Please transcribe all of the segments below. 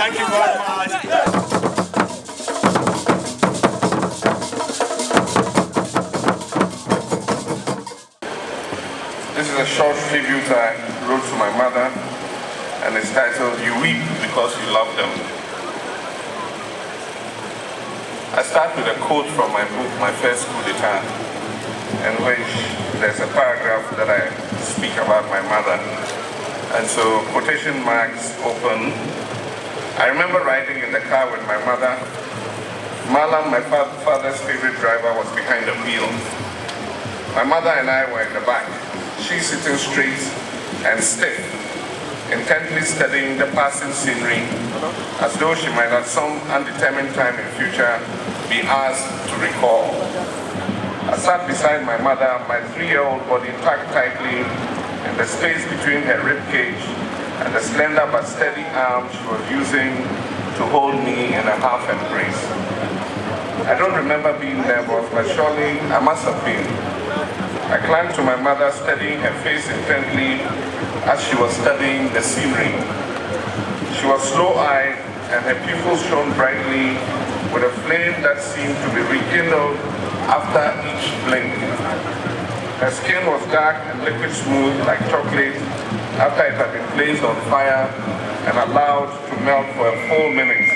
Thank you very much. This is a short tribute I wrote to my mother, and it's titled, "You Weep Because You Love Them." I start with a quote from my book, My First Coup d'etat, in which there's a paragraph that I speak about my mother. And so, quotation marks open. I remember riding in the car with my mother. Malam, my father's favorite driver, was behind the wheel. My mother and I were in the back, she sitting straight and stiff, intently studying the passing scenery, as though she might at some undetermined time in future be asked to recall. I sat beside my mother, my 3-year-old body packed tightly in the space between her rib cage and the slender but steady arm she was using to hold me in a half embrace. I don't remember being nervous, but surely I must have been. I clung to my mother, studying her face intently as she was studying the scenery. She was slow-eyed, and her pupils shone brightly with a flame that seemed to be rekindled after each blink. Her skin was dark and liquid smooth like chocolate after it had been placed on fire and allowed to melt for a full minute.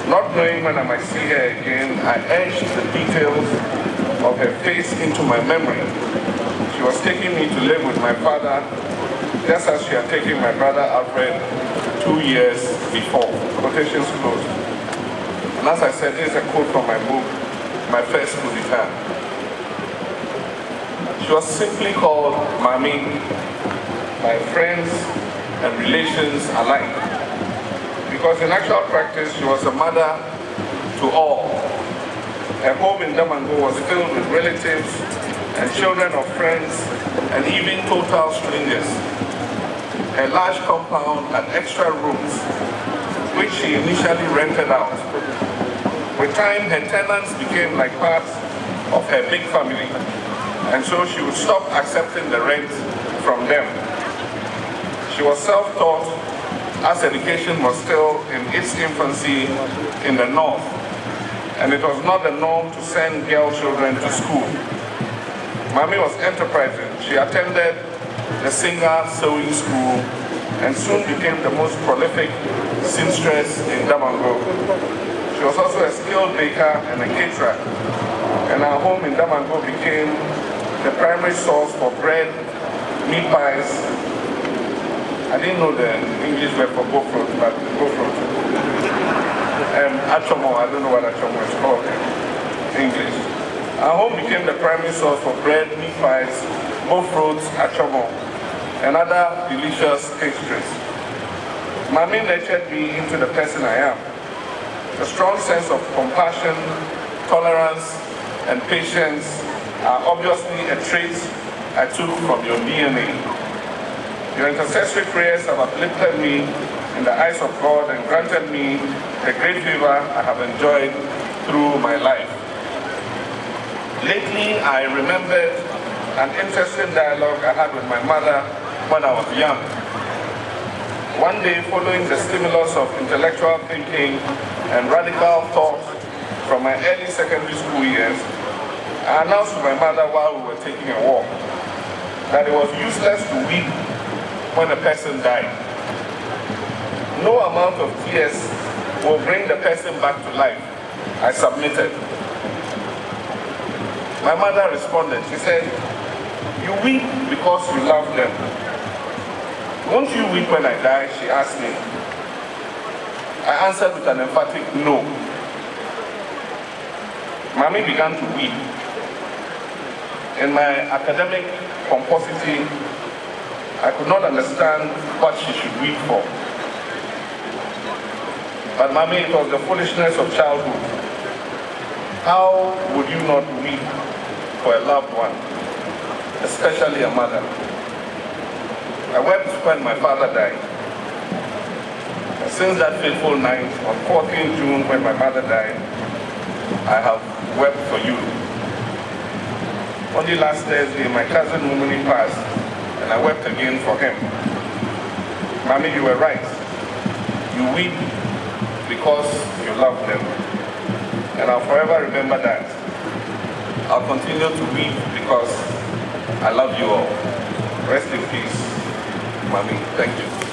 Not knowing when I might see her again, I etched the details of her face into my memory. She was taking me to live with my father, just as she had taken my brother Alfred 2 years before. Quotations closed. And as I said, this is a quote from my book, My First Coup d'etat. She was simply called Mami by friends and relations alike, because in actual practice she was a mother to all. Her home in Damango was filled with relatives and children of friends and even total strangers. Her large compound had extra rooms, which she initially rented out. With time, her tenants became like parts of her big family, and so she would stop accepting the rent from them. She was self-taught, as education was still in its infancy in the north, and it was not the norm to send girl children to school. Mami was enterprising. She attended the Singer Sewing School and soon became the most prolific seamstress in Damango. She was also a skilled baker and a caterer, and our home in Damango became the primary source for bread, meat pies. I didn't know the English word for gofrot, but gofrot. Achomo, I don't know what achomo is called in English. Our home became the primary source for bread, meat pies, gofrots, achomo, and other delicious pastries. Mami nurtured me into the person I am. A strong sense of compassion, tolerance, and patience are obviously a trait I took from your DNA. Your intercessory prayers have uplifted me in the eyes of God and granted me the great favor I have enjoyed through my life. Lately, I remembered an interesting dialogue I had with my mother when I was young. One day, following the stimulus of intellectual thinking and radical thought from my early secondary school years, I announced to my mother while we were taking a walk that it was useless to weep when a person died. No amount of tears will bring the person back to life. I submitted. My mother responded. She said, "You weep because you love them. Won't you weep when I die?" she asked me. I answered with an emphatic no. Mami began to weep. In my academic pomposity, I could not understand what she should weep for. But Mami, it was the foolishness of childhood. How would you not weep for a loved one, especially a mother? I wept when my father died. And since that fateful night, on 14th June, when my mother died, I have wept for you. Only last Thursday, my cousin Mumuni passed, and I wept again for him. Mami, you were right. You weep because you love them. And I'll forever remember that. I'll continue to weep because I love you all. Rest in peace, Mommy. Thank you.